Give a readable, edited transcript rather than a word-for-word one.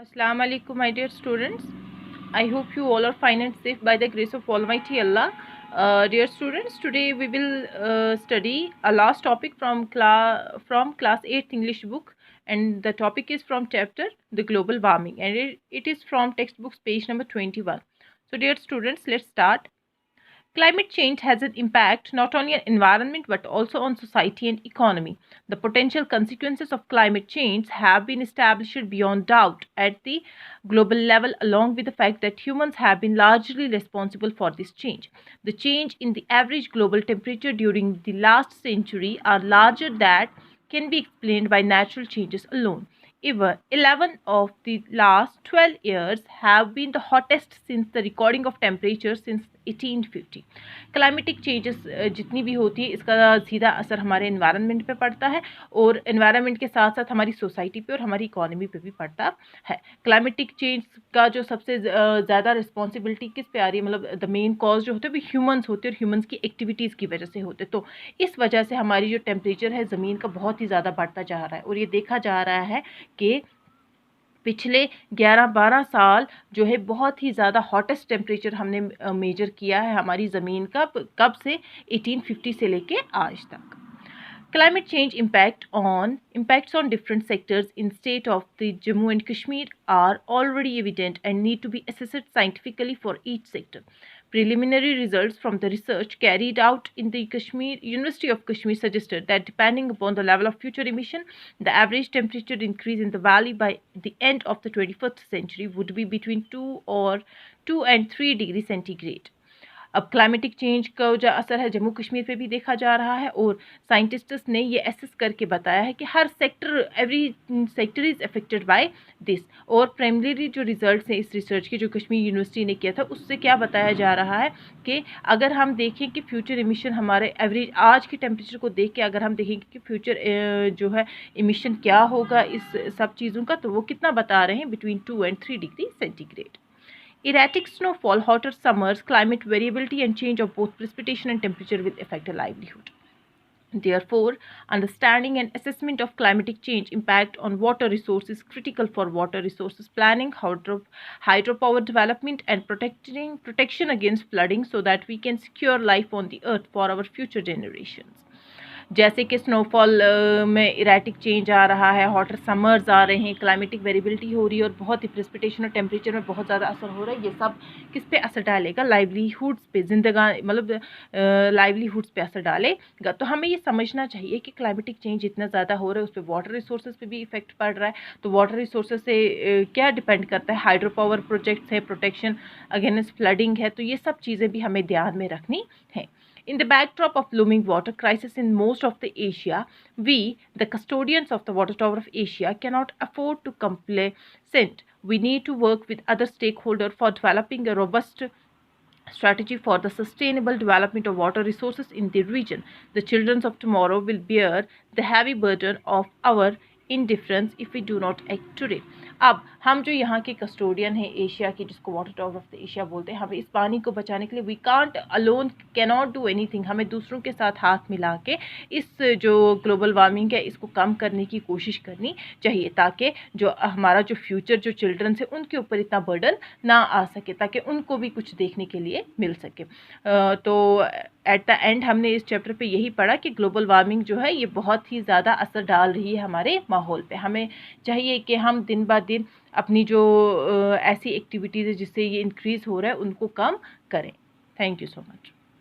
Assalamu alaikum, my dear students. I hope you all are fine and safe by the grace of Almighty Allah. Dear students, today we will study a last topic from class 8th English book, and the topic is from chapter the global warming, and it is from textbooks page number 21. So dear students, let's start. Climate change has an impact not only on environment but also on society and economy. The potential consequences of climate change have been established beyond doubt at the global level, along with the fact that humans have been largely responsible for this change. The change in the average global temperature during the last century are larger than can be explained by natural changes alone. Even 11 of the last 12 years have been the hottest since the recording of temperature since 1850. Climatic changes जितनी भी होती है इसका सीधा असर हमारे environment पे पड़ता है और एनवायरनमेंट के साथ साथ हमारी सोसाइटी पे और हमारी इकोनॉमी पे भी पड़ता है। क्लाइमेटिक चेंज का जो सबसे ज़्यादा रिस्पॉन्सिबिलिटी किस पे आ रही है, मतलब द मेन कॉज जो होते हैं वो ह्यूमंस होते हैं और ह्यूमंस की एक्टिविटीज़ की वजह से होते हैं। तो इस वजह से हमारी जो टेम्परेचर है ज़मीन का बहुत ही ज़्यादा बढ़ता जा रहा है और ये देखा जा रहा है कि पिछले 11-12 साल जो है बहुत ही ज़्यादा हॉटेस्ट टेम्परेचर हमने मेजर किया है हमारी ज़मीन का, कब से 1850 से लेके आज तक। Climate change impacts on different sectors in state of the Jammu and Kashmir are already evident and need to be assessed scientifically for each sector. Preliminary results from the research carried out in the University of Kashmir suggested that depending upon the level of future emission, the average temperature increase in the valley by the end of the 21st century would be between 2 and 3 degrees centigrade. अब climatic change का जो असर है जम्मू कश्मीर पे भी देखा जा रहा है और साइंटिस्ट्स ने ये एसेस करके बताया है कि हर sector, every sector is affected by this. और प्राइमरी जो रिजल्ट्स हैं इस रिसर्च के जो कश्मीर यूनिवर्सिटी ने किया था उससे क्या बताया जा रहा है कि अगर हम देखें कि फ्यूचर एमिशन हमारे एवरेज आज के टेम्परेचर को देख के अगर हम देखेंगे कि फ्यूचर जो है एमिशन क्या होगा इस सब चीज़ों का, तो वो कितना बता रहे हैं, between 2 and 3 degree centigrade. Erratic snowfall, hotter summers, climate variability and change of both precipitation and temperature will affect a livelihood. Therefore, understanding and assessment of climatic change impact on water resources is critical for water resources planning, hydropower development and protection against flooding so that we can secure life on the earth for our future generations. जैसे कि snowfall में erratic change आ रहा है, hotter summers आ रहे हैं, climatic variability हो रही है और बहुत ही प्रेसिपिटेशन और टेम्परेचर में बहुत ज़्यादा असर हो रहा है। ये सब किस पे असर डालेगा, लाइवलीहुड्स पे, मतलब लाइवलीहुड्स पे असर डालेगा। तो हमें ये समझना चाहिए कि क्लाइमेटिक चेंज इतना ज़्यादा हो रहा है उस पर वाटर रिसोर्सेज पे भी इफेक्ट पड़ रहा है। तो वाटर रिसोर्सेज से क्या डिपेंड करता है, हाइड्रो पावर प्रोजेक्ट्स है, प्रोटेक्शन अगेंस्ट फ्लडिंग है, तो ये सब चीज़ें भी हमें ध्यान में रखनी है। In the backdrop of looming water crisis in most of the Asia, we, the custodians of the water tower of Asia, cannot afford to complacent. We need to work with other stakeholders for developing a robust strategy for the sustainable development of water resources in the region. The children of tomorrow will bear the heavy burden of our indifference if we do not act today. अब हम जो यहाँ के custodian हैं Asia की, जिसको water tower of the Asia बोलते हैं, हमें इस पानी को बचाने के लिए we can't alone cannot do anything. हमें दूसरों के साथ हाथ मिला के इस जो ग्लोबल वार्मिंग है इसको कम करने की कोशिश करनी चाहिए, ताकि जो हमारा जो फ्यूचर जो चिल्ड्रन है उनके ऊपर इतना बर्डन ना आ सके, ताकि उनको भी कुछ देखने के लिए मिल सके। तो एट द एंड हमने इस चैप्टर पे यही पढ़ा कि ग्लोबल वार्मिंग जो है ये बहुत ही ज़्यादा असर डाल रही है हमारे माहौल पे। हमें चाहिए कि हम दिन ब दिन अपनी जो ऐसी एक्टिविटीज़ है जिससे ये इंक्रीज़ हो रहा है उनको कम करें। Thank you so much.